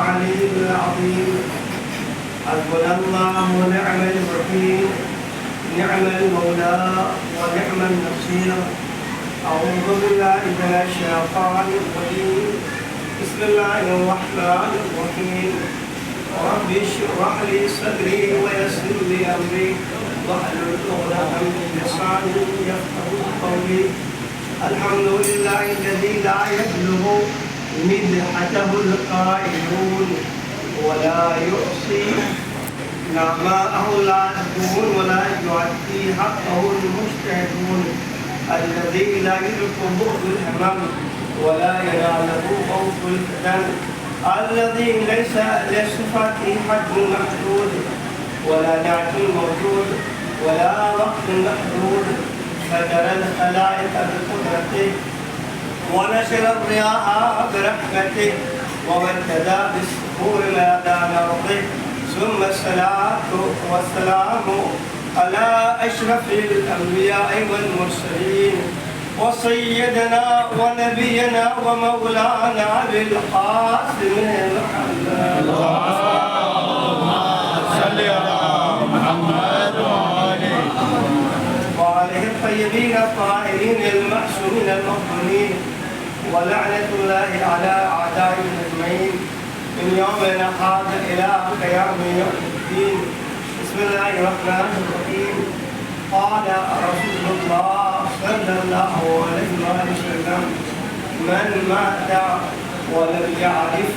العلي العظيم. حسبنا الله ونعم الوكيل، نعم المولى ونعم النصير. أعوذ بالله من الشيطان الرجيم، بسم الله الرحمن الرحيم. رب اشرح لي صدري ويسر لي أمري واحلل عقدة من لساني يفقهوا قولي. الحمد لله الذي لا يبلغ مدحته القائلون ولا يحصي نعماءه العادون ولا يؤدي حقه المجتهدون. الذي لا يدرك بعد الهمم ولا يناله خوف الفتن. الذي ليس لصفاته حد محدود ولا نعت موجود ولا وقت محدود. فجر الخلائق بقدرته ونشر الرياح برحمته وابتدى بالسحور ميدان ارضه. ثم الصلاة والسلام على أشرف الأنبياء والمرسلين وسيدنا ونبينا ومولانا بالقاسم محمد. اللهم صل على محمد وآله الطيبين الطاهرين المعصومين المظلومين. ولعنة الله على أعدائهم أجمعين من يومنا هذا إلى قيام يوم الدين. بسم الله الرحمن الرحيم. قال رسول الله صلى الله عليه وسلم: من مات ولم يعرف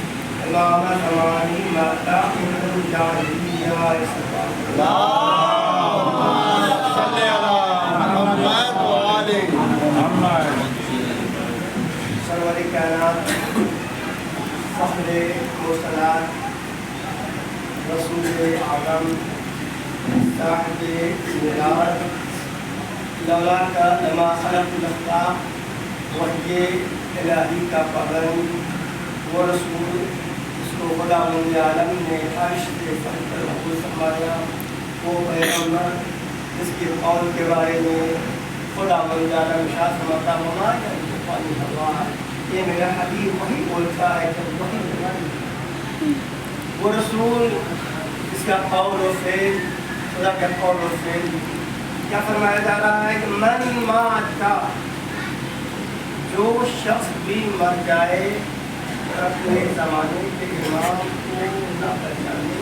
إمام زمانه مات من الجاهلية. اللهم صل على محمد وآل محمد. سرور کائنات، فخر مرسلات، رسول اعظم، صاحب معراج، لولا کا لما خلق الافلاق، وحی الہی کا پابند، وہ رسول جس کو خدا مند عالم نے عرش کے فخر پر محفوظ فرمایا، وہ پیغمبر جس کے قول کے بارے میں خدا مند عالم ارشاد فرماتا: وما ينطق عن الهوى، یہ میرا حبیب وہی بولتا ہے جب وہی بولتا. وہ رسول جس کا قول و فعل خدا کا قول و فعل. کیا فرمایا جا رہا ہے کہ من مات، جو شخص بھی مر جائے اپنے زمانے کے امام کو نہ پہچانے،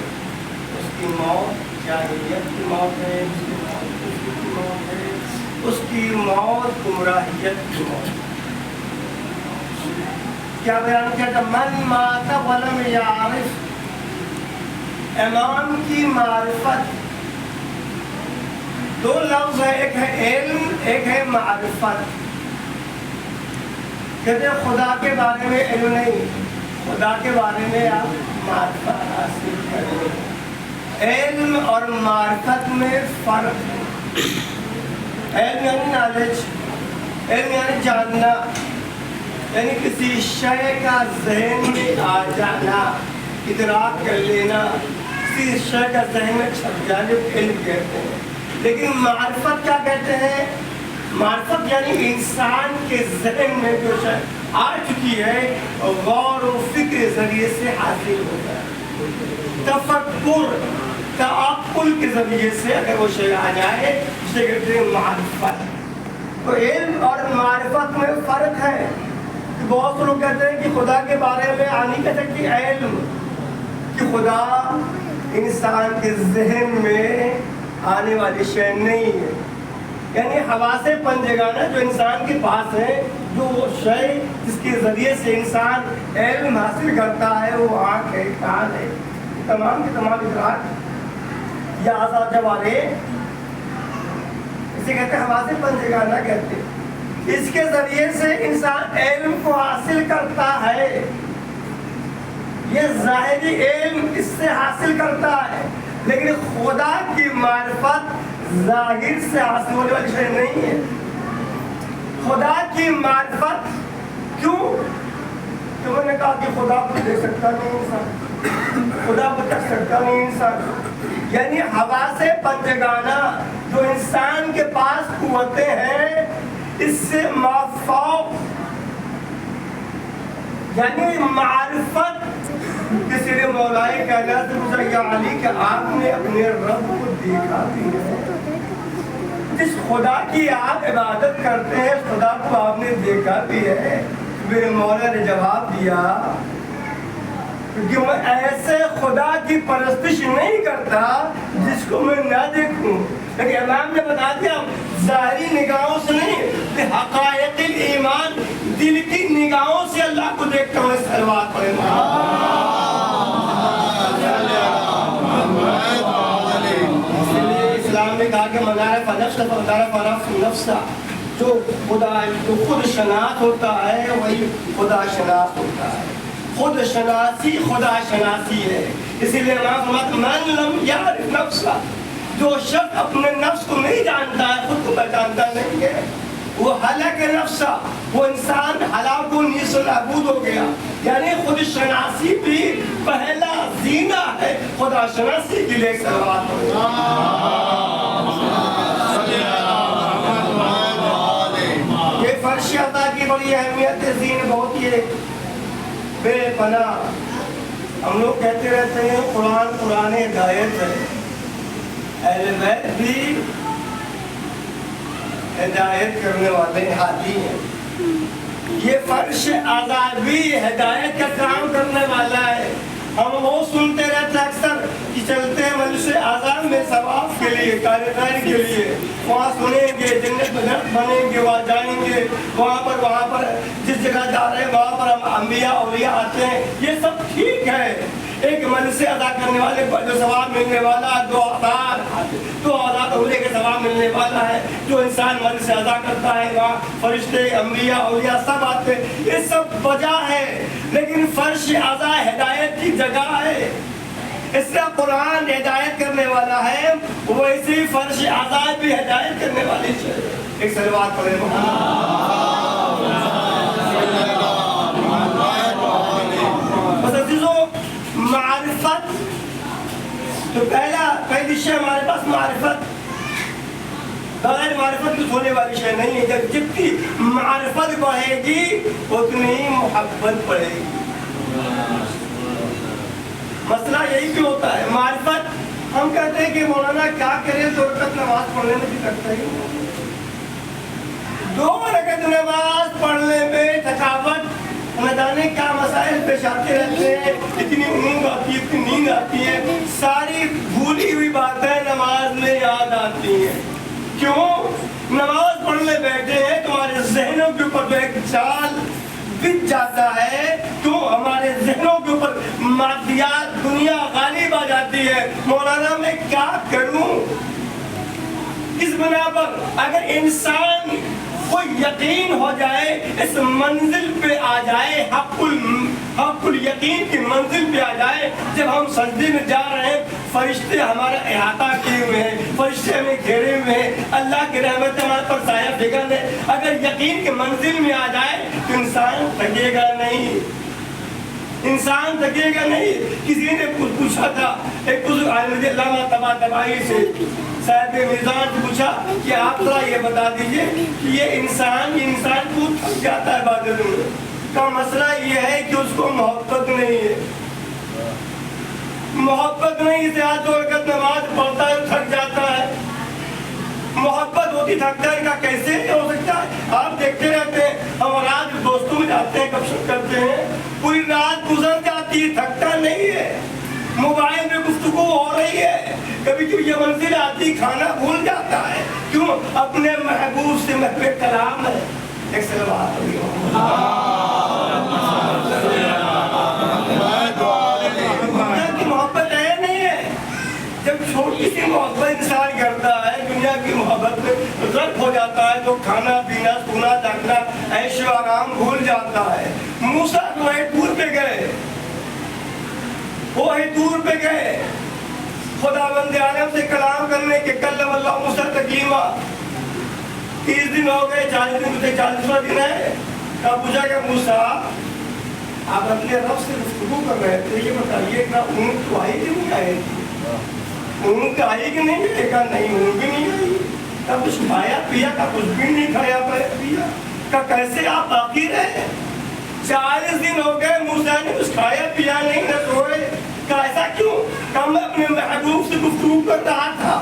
اس کی موت جاہلیت کی موت ہے، اس کی موت کفر کی موت ہے، اس کی موت گمراہیت کی موت. کیا بیان کیا تھا؟ من مات ولم یعرف، امام کی معرفت. دو لفظ ہے، ایک ہے علم، ایک ہے معرفت. کہتے ہیں خدا کے بارے میں علم نہیں، خدا کے بارے میں آپ معرفت حاصل کریں. علم اور معرفت میں فرق ہے. علم یعنی نالج، علم یعنی جاننا، یعنی کسی شے کا ذہن میں آ جانا، ادراک کر لینا، کسی شے کا ذہن میں چھپ جانے کو علم کہتے ہیں. لیکن معرفت کیا کہتے ہیں؟ معرفت یعنی انسان کے ذہن میں جو شے آ چکی ہے غور و فکر ذریعے سے حاصل ہوتا ہے. تفکر، تعقل کے ذریعے سے اگر وہ شے آ جائے اسے کہتے ہیں معرفت. تو علم اور معرفت میں فرق ہے. بہت لوگ کہتے ہیں کہ خدا کے بارے میں نہیں کہہ سکتی علم، کہ خدا انسان کے ذہن میں آنے والی شے نہیں ہے. یعنی حواس پنجگانہ جو انسان کے پاس ہے، جو وہ شے جس کے ذریعے سے انسان علم حاصل کرتا ہے، وہ آنکھ ہے، کان ہے، تمام کے تمام ادراک یا اعضاء جوارح، اسے کہتے ہیں حواس پنجگانہ کہتے ہیں. اس کے ذریعے سے انسان علم کو حاصل کرتا ہے. یہ ظاہری علم اس سے حاصل کرتا ہے، لیکن خدا کی معرفت ظاہر سے حاصل ہونے والی شے نہیں ہے. خدا کی معرفت کیوں؟ کہ میں نے کہا کہ خدا کو دیکھ سکتا نہیں انسان، خدا کو دیکھ سکتا نہیں انسان. یعنی حواس پنجگانہ جو انسان کے پاس قوتیں ہیں، اس سے مافوق یعنی معرفت کسی مولائے کائنات پوچھا یا علی کہ آپ نے اپنے رب کو دیکھا بھی ہے؟ جس خدا کی آپ عبادت کرتے ہیں اس خدا کو آپ نے دیکھا بھی ہے؟ میرے مولا نے جواب دیا کہ میں ایسے خدا کی پرستش نہیں کرتا جس کو میں نہ دیکھوں. لیکن امام نے بتا دیا ظاہری نگاہوں سے نہیں، کہ حقائق ایمان دل کی نگاہوں سے اللہ کو دیکھتا ہوں. صلوات پڑھیں. اس لیے اسلام نے کہا کہ منارف نفسا، جو خدا جو خود شناخت ہوتا ہے وہی خدا شناخت ہوتا ہے. خود شناسی خدا شناسی ہے. اسی لیے امام فرماتے ہیں من لم یعرف نفسا، جو شخص اپنے نفس کو نہیں جانتا ہے، خود کو پہچانتا نہیں ہے، وہ ہلاک نفسا، وہ انسان ہلاک و نیست و نابود ہو گیا. یعنی خود شناسی بھی پہلا زینہ ہے خدا شناسی کے لیے. صلوات یہ فرش عطا کی بڑی اہمیت ہے. زین بہت یہ بے پناہ. ہم لوگ کہتے رہتے ہیں قرآن ہدایت ہے. اہل بیت بھی ہدایت کرنے والے ہادی ہیں. یہ فرش آزاد بھی ہدایت کا کام کرنے والا ہے. ہم وہ سنتے رہتے اکثر کہ چلتے ہیں مجلس آزاد میں ثواب کے لیے، کارخیر کے لیے. وہاں سنیں گے جنت میں گھر بنیں گے، وہاں جائیں گے، وہاں پر جس جگہ جا رہے ہیں وہاں پر انبیاء اولیاء آتے ہیں. یہ سب ٹھیک ہے. ایک مجلس ادا کرنے والے کو جو ثواب ملنے والا، دو آزاد عمرے کے ثواب ملنے والا ہے. جو انسان مجلس ادا کرتا ہے وہاں فرشتے، انبیاء، اولیاء سب آتے ہیں. یہ سب وجہ ہے. لیکن فرش اعضا ہدایت کی جگہ ہے. اس سے قرآن ہدایت کرنے والا ہے، ویسے ہی فرش اعضا بھی ہدایت کرنے والی ہے. ایک صلوات پڑھیں. بس عزیزوں، معرفت تو پہلی شے ہمارے پاس معرفت. بغیر معرفت کچھ ہونے والی شے نہیں ہے. جب جتنی معرفت بڑھے گی اتنی ہی محبت بڑھے گی. مسئلہ یہی بھی ہوتا ہے. معرفت ہم کہتے ہیں کہ مولانا کیا کریں، 2 رکعت نماز پڑھنے میں بھی کرتا ہی 2 رکعت نماز پڑھنے میں تھکاوٹ نہ جانے کیا مسائل پیش آتے رہتے ہیں. اتنی اونگ آتی ہے، اتنی نیند آتی ہے، ساری بھولی ہوئی باتیں نماز میں یاد آتی ہیں. کیوں؟ نماز پڑھنے بیٹھے ہیں تمہارے ذہنوں کے اوپر ایک جال بچ جاتا ہے. کیوں؟ ہمارے ذہنوں کے اوپر مادیات دنیا غالب آ جاتی ہے. مولانا میں کیا کروں؟ اس بنا پر اگر انسان کو یقین ہو جائے، اس منزل پہ آ جائے، حق الیقین کی منزل پہ آ جائے، جب ہم سجدے میں جا رہے ہیں فرشتے ہمارا احاطہ کیے ہوئے ہیں، فرشتے ہمیں گھیرے ہوئے ہیں، اللہ کی رحمت ہمارے پر سایہ فگن ہے. اگر یقین کے منزل میں آ جائے تو انسان تھکے گا نہیں. انسان تھکے گا نہیں. کسی نے کچھ پوچھا تھا، ایک بزرگ عالم علامہ طباطبائی سے صاحب میزان سے پوچھا کہ آپ ذرا یہ بتا دیجئے کہ یہ انسان کو تھک جاتا ہے عبادت میں. کا مسئلہ یہ ہے کہ اس کو محبت نہیں ہے. محبت نہیں سے 2 رکعت نماز پڑھتا ہے تھک جاتا ہے. محبت ہوتی تھکتا ہے کا کیسے ہو سکتا ہے؟ آپ دیکھتے رہتے ہیں، ہم رات دوستوں میں جاتے ہیں، گپ شپ کرتے ہیں، پوری رات گزر جاتی ہے، تھکتا نہیں ہے. موبائل میں گفتگو ہو رہی ہے، کبھی کبھی یہ منزل آتی کھانا بھول جاتا ہے. کیوں؟ اپنے محبوب سے محبوب کلام ہے. ایک صلوات پڑھیے. دنیا کی محبت ہے نہیں ہے. جب چھوٹی سی محبت انسان کرتا ہے دنیا کی محبت میں غرق ہو جاتا ہے تو کھانا پینا سونا جاگنا عیش و آرام بھول جاتا ہے. موسیٰ جو ہے دور پہ گئے، وہ ہے دور پہ گئے خداوند عالم سے کلام کرنے کے. کلم اللہ موسیٰ تکلیما. 30 دن ہو گئے، 40 دن سے 40واں دن ہے. کہا پوچھا کہ موسیٰ آپ اپنے رب سے گفتگو کر رہے تھے، یہ بتائیے کہ اونٹ تو آئی کہ نہیں آئی تھی؟ اونٹ آئی کہ نہیں؟ کہا نہیں اونٹ بھی نہیں آئی. کہا کچھ کھایا پیا؟ کہا کچھ بھی نہیں کھایا پیا. کہا کیسے آپ باقی رہے؟ 40 دن ہو گئے موسیٰ نے کچھ کھایا پیا نہیں، نہ سوئے. کہا محبوب سے گفتگو کر رہا تھا.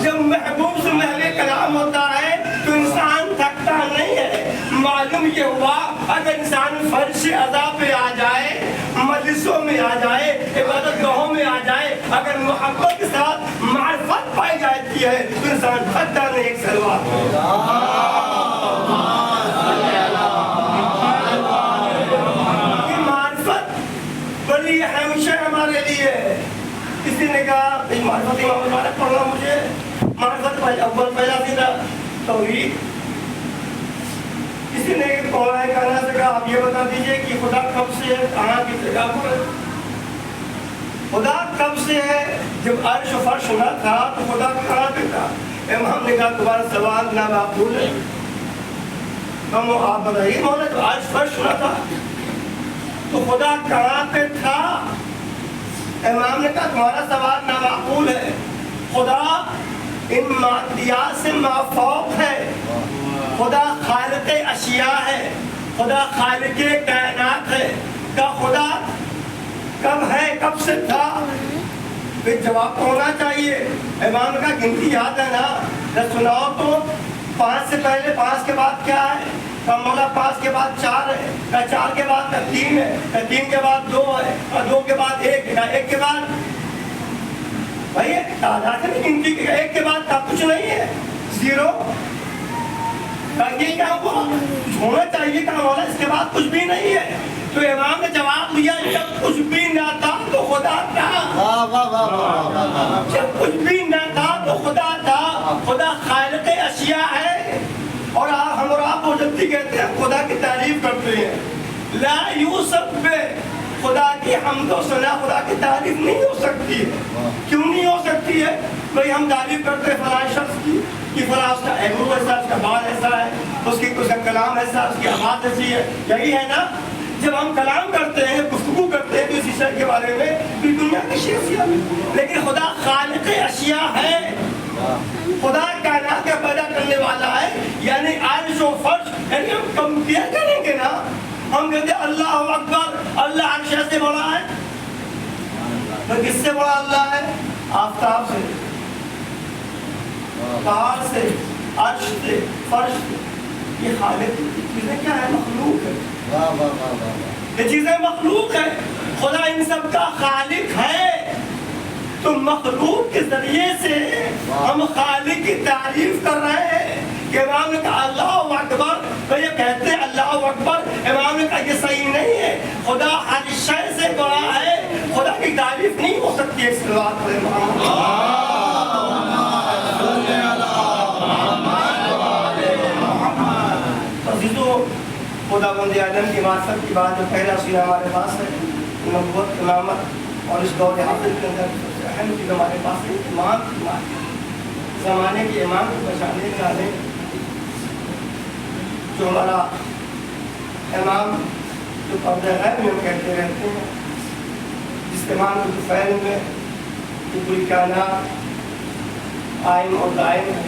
جب محبوب سے محل کلام ہوتا ہے تو انسان تھکتا نہیں ہے. معلوم یہ ہوا اگر انسان فرش ادا پہ آ جائے, مجلسوں میں آ جائے, عبادت گاہوں میں آ جائے, اگر محبت کے ساتھ معرفت پائی جاتی ہے تو انسان تھکتا نہیں. ایک سلوات یہ معرفت بڑی اہم شے ہمارے لیے. کسی نے کہا معرفت امام مالک پڑھنا مجھے, معرفت اول پہلا سیدھا توحید. کسی نے قرآن کہنا سے کہا آپ یہ بتا دیجئے کہ خدا کب سے ہے, کہاں کی جگہ پر ہے. خدا کب سے ہے؟ جب عرش و فرش نہ تھا تو خدا کہاں پہ تھا؟ امام نے کہا تمہارا سوال نامعقول ہے. ہم آپ بتائیے مولا جب عرش فرش نہ تھا تو خدا کہاں پہ تھا؟ امام نے کہا تمہارا سوال نامعقول ہے. خدا ان مادیات سے مافوق ہے. خدا خالق اشیاء ہے, خدا خالق کائنات ہے. کا خدا کب ہے, کب سے تھا؟ پھر جواب تو ہونا چاہیے. امام نے کہا گنتی یاد ہے نا, سناؤ تو 5 سے پہلے 5 کے بعد کیا ہے؟ کہا مولا 5 کے بعد 4 ہے. کہا 4 کے بعد 3 ہے. کہا 3 کے بعد 2 ہے. کہا 2 کے بعد 1 ہے. کہا 1 کے بعد بھائی تعداد ہے گنتی کے, 1 کے بعد کا کچھ نہیں ہے, 0. کہا یہ کیا ہوا, کچھ ہونا چاہیے. کہا مولا اس کے بعد کچھ بھی نہیں ہے. تو امام نے جواب دیا جب کچھ بھی نہ تھا تو خدا تھا. جب کچھ بھی نہ تھا تو خدا تھا. خدا خالق اشیاء ہے. اور ہم اور آپ جلدی کہتے ہیں خدا کی تعریف کرتے ہیں. لا یوسف بے, خدا کی حمد و ثنا, خدا کی تعریف نہیں ہو سکتی ہے. کیوں نہیں ہو سکتی ہے؟ بھئی ہم تعریف کرتے ہیں فلاں شخص کی کہ فلاں اس کا ایگو ایسا, اس کا بال ایسا ہے, اس کا کلام ایسا, اس کی آواز ایسی ہے. یہی ہے نا جب ہم کلام کرتے ہیں, گفتگو کرتے ہیں کسی شے کے بارے میں تو دنیا کی شخصیت, لیکن خدا خالق اشیاء ہے. خدا کائنات کا پیدا کرنے والا ہے. یعنی عرش و فرش, یعنی ہم کمپیئر کریں گے نا, ہم کہتے ہیں اللہ اکبر, اللہ عرش سے بڑا ہے. تو کس سے بڑا اللہ ہے؟ آفتاب سے, پہاڑ سے, عرش سے, فرش سے. یہ خالق چیزیں کیا ہے؟ مخلوق ہے. یہ چیزیں مخلوق ہے. خدا ان سب کا خالق ہے. تو مخلوق کے ذریعے سے ہم خالق کی تعریف کر رہے ہیں کہ امام نے کہا اللہ اکبر, تو یہ کہتے ہیں اللہ اکبر. امام نے کہا یہ صحیح نہیں ہے. خدا ہر شے سے بڑا ہے, خدا کی تعریف نہیں ہو سکتی ہے. اس بات پر خدا بند عالم کی معرفت کی بات جو پہلا سینہ ہمارے پاس ہے, نبوت, امامت, اور اس دور حاضر کے اندر سب سے اہم چیز ہمارے پاس ہے امام کی معرفت. زمانے کے امام کو پہچاننے والے جو ہمارا امام جو پردہ غیب میں ہم کہتے رہتے ہیں, جس امام کو دوپہر میں پوری کائنات قائم اور دائم ہے.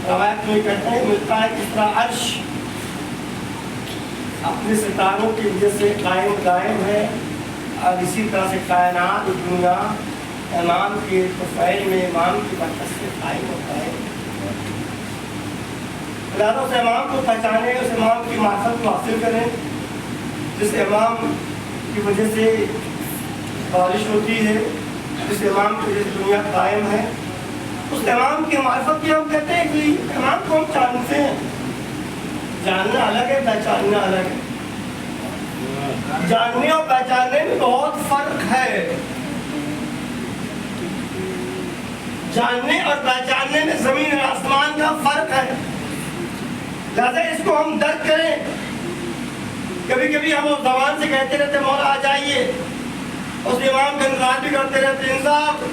روایت میں کہتے ہیں ملتا ہے کس طرح عرش اپنے ستاروں کی وجہ سے قائم دائم ہے, اور اسی طرح سے کائنات دنیا امام کے طفیل میں امام کی برکت سے قائم ہوتا ہے. لہٰذا اس امام کو پہچانے, اس امام کی معرفت کو حاصل کریں جس امام کی وجہ سے بارش ہوتی ہے, جس امام کی وجہ سے دنیا قائم ہے. اس امام کی معرفت کی ہم کہتے ہیں کہ امام کو ہم جانتے ہیں. جاننا الگ ہے, پہچاننا الگ ہے. جاننے اور پہچاننے میں بہت فرق ہے. جاننے اور پہچاننے میں زمین اور آسمان کا فرق ہے. لہذا اس کو ہم درک کریں. کبھی کبھی ہم اس زبان سے کہتے رہتے مولا آ جائیے, اس امام کا انتظار بھی کرتے رہتے. انتظار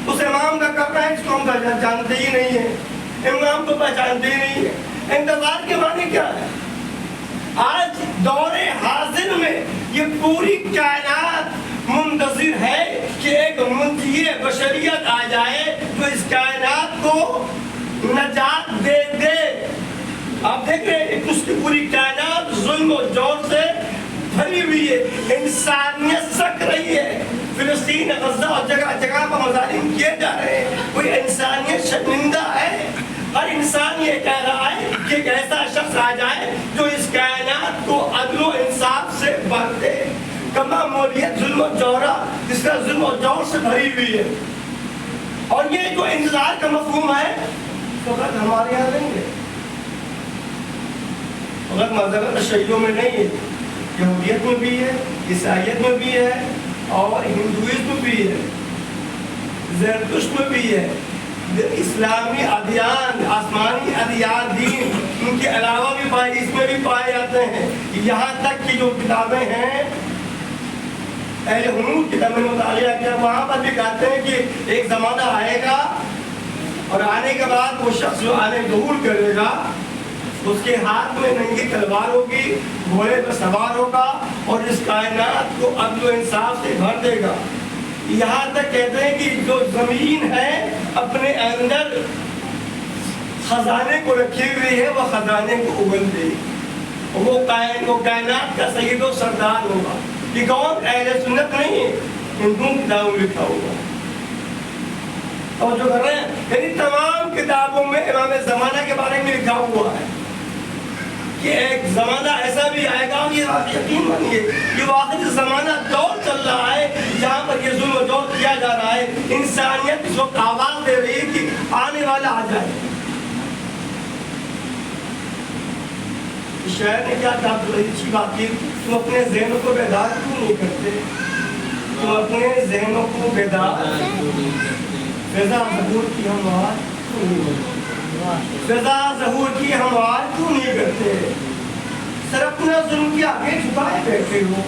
اس امام کا کر رہے ہیں جس کو ہم جانتے ہی نہیں ہیں, امام کو پہچانتے ہی نہیں ہیں. انتظار کے معنی کیا ہے؟ آج دور حاضر میں یہ پوری کائنات منتظر ہے کہ ایک منجی بشریت آ جائے تو اس کائنات کو نجات دے دے. آپ دیکھ رہے ہیں اس کی پوری کائنات ظلم و جور سے بھری ہوئی ہے, انسانیت سک رہی ہے. فلسطین, غزہ اور جگہ جگہ پر مظالم کیے جا رہے ہیں، کوئی انسانیت شرمندہ ہے؟ ہر انسان یہ کہہ رہا ہے کہ ایک ایسا شخص آ جائے جو اس کائنات کو عدل و انصاف سے بھر دے. معمولیت ظلم و جورا جس کا ظلم و جور سے بھری ہوئی ہے. اور یہ جو انتظار کا مفہوم ہے فقط ہمارے یہاں نہیں ہے، فقط مذہب تشیع میں نہیں ہے، یہودیت میں بھی ہے، عیسائیت میں بھی ہے، اور ہندوازم میں بھی ہے، زرتشت میں بھی ہے. اسلامی ادیان، آسمانی ادیان، دین ان کے علاوہ بھی اس میں بھی پائے جاتے ہیں. یہاں تک کہ جو کتابیں ہیں اہل حنوف کتابیں مطالعہ کیا، وہاں پر بھی کہتے ہیں کہ ایک زمانہ آئے گا اور آنے کے بعد وہ شخص جو آنے ظہور کرے گا اس کے ہاتھ میں ننگی تلوار ہوگی، گھوڑے پر سوار ہوگا اور اس کائنات کو عدل و انصاف سے بھر دے گا. یہاں تک کہتے ہیں کہ جو زمین ہے اپنے اندر خزانے کو رکھی ہوئی ہے، وہ خزانے کو اگل دے گی. وہ کائنات کا سید و سردار ہوگا. یہ کون؟ اہل سنت نہیں ہے، ہندو کتابوں میں لکھا ہوگا. اور جو کر رہے ہیں یعنی تمام کتابوں میں امام زمانہ کے بارے میں لکھا ہوا ہے کہ ایک زمانہ ایسا بھی آئے گا. یہ یقین مانیے یہ واقعی زمانہ دور چل رہا ہے جہاں پر یہ ظلم و جور کیا جا رہا ہے. انسانیت اس وقت آواز دے رہی ہے کہ آنے والا آ جائے. شاعر نے کیا کہا، بڑی اچھی بات کی، تم اپنے ذہنوں کو بیدار کیوں نہیں کرتے؟ تم اپنے ذہنوں کو بیدار فضا ظہور کی ہموار کیوں نہیں کرتے؟ فضا ظہور کی ہموار کیوں نہیں کرتے؟ سر اپنا ظلم کے آگے جھکائے بیٹھے ہو،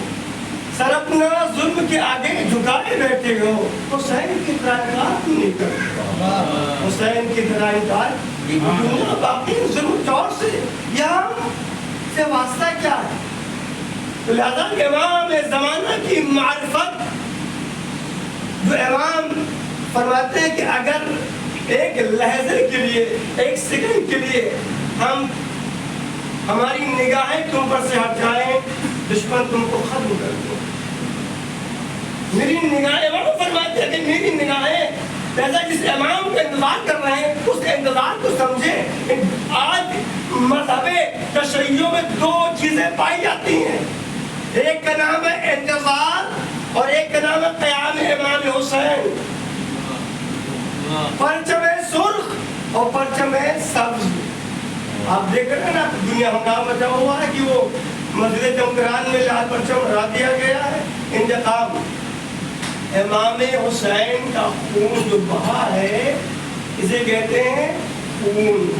سر اپنا ظلم کے آگے جھکائے بیٹھے ہو. حسین کی طرح انکار کیوں نہیں کرتے؟ حسین کی طرح انکار دنیا باقی ظلم چور سے یہاں سے واسطہ کیا ہے؟ تو لہذا امام زمانہ کی معرفت جو امام فرماتے ہیں کہ اگر ایک لحظے کے لیے، ایک سیکنڈ کے لیے ہماری نگاہیں تم پر سے ہٹ جائیں، دشمن تم کو ختم کر دو. میری نگاہیں، امام فرماتے ہیں کہ میری نگاہیں جیسا جس امام کا انتظار کر رہے ہیں اس کے انتظار کو سمجھیں. آج مذہب تشیع میں دو چیزیں پائی جاتی ہیں، ایک کا نام ہے انتظار اور ایک کا نام ہے قیام امام حسین. پرچم سرخ اور پرچم سبز. آپ دیکھ رہے ہیں نا دنیا ہنگامہ مچا ہوا ہے کہ وہ مسجد جمکران میں لال پرچم ہٹا دیا گیا ہے. انتقام، امام حسین کا خون جو بہا ہے اسے کہتے ہیں خون.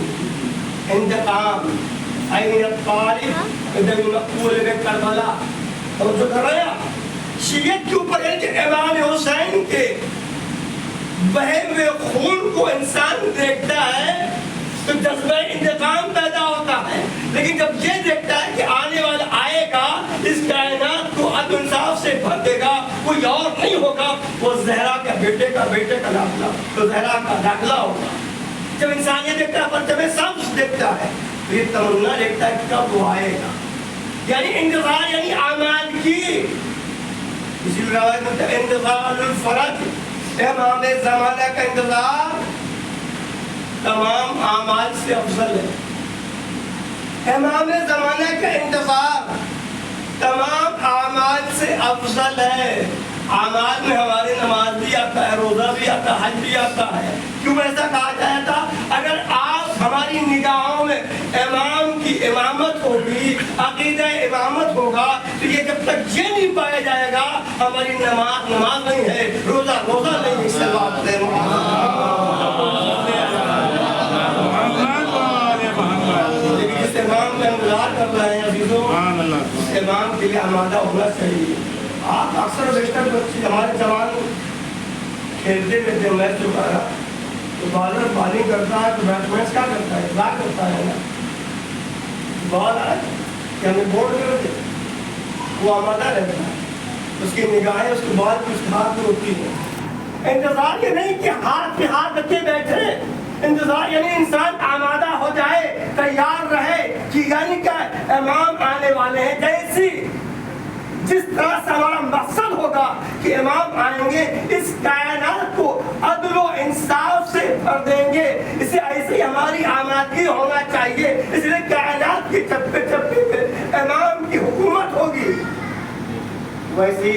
انتقام، عین الطالب ادھر مقبول میں کربلا. اور جو کر رہا شیعت کے اوپر ہے کہ امام حسین کے بہے ہوئے خون کو انسان دیکھتا ہے تو جذبہ انتقام پیدا ہوتا ہے. لیکن جب یہ دیکھتا ہے کہ آنے والا آئے گا اس کائنات کو عدل انصاف سے بھر دے گا، کوئی اور نہیں ہوگا، وہ زہرا کا بیٹے کا داخلہ، تو زہرا کا داخلہ ہوگا. جب انسان یہ دیکھتا ہے پرچم سبز دیکھتا ہے تو یہ تمنا دیکھتا ہے کہ کب وہ آئے گا. یعنی انتظار یعنی اعمال کی. اسی روایت میں انتظار الفرج، امام زمانہ کا انتظار تمام اعمال سے افضل ہے. امام زمانہ کا انتظار تمام اعمال سے افضل ہے. اعمال میں ہماری نماز بھی آتا ہے، روزہ بھی آتا ہے، حج بھی آتا ہے. کیوں ایسا کہا جاتا تھا؟ اگر آپ ہماری نگاہوں میں امام کی امامت ہوگی، عقیدہ امامت ہوگا، تو یہ جب تک یہ نہیں پایا جائے گا ہماری نماز نہیں ہے، روزہ نہیں. اس سے بات ہے جس امام کا انتظار کر رہے ہیں عزیزوں، اس امام کے لیے آمادہ ہونا چاہیے. آپ اکثر بیشتر بچے ہمارے جوان کھیلتے رہتے ہیں، میچ جو کر رہا تو بالر بالنگ کرتا ہے تو بیٹسمین کیا کرتا ہے؟ ڈرا کرتا ہے نا، بال آئے کہ ہمیں بولڈ کر دے، وہ آمادہ رہتا ہے. اس کی نگاہیں اس کے بال کی اس کے ہاتھ میں ہوتی ہیں. انتظار یہ نہیں کہ ہاتھ پہ ہاتھ رکھے بیٹھے، انتظار یعنی انسان آمادہ ہو جائے، تیار رہے کہ یعنی کہ امام آنے والے ہیں. جیسی جس طرح سے ہمارا مقصد ہوگا کہ امام آئیں گے، اس کائنات کو عدل و انصاف سے بھر دیں گے. اسے ایسی ہماری آمادگی ہونا چاہیے. اس لیے کائنات کے چپے چپے پہ امام کی حکومت ہوگی. ویسی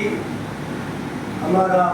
ہمارا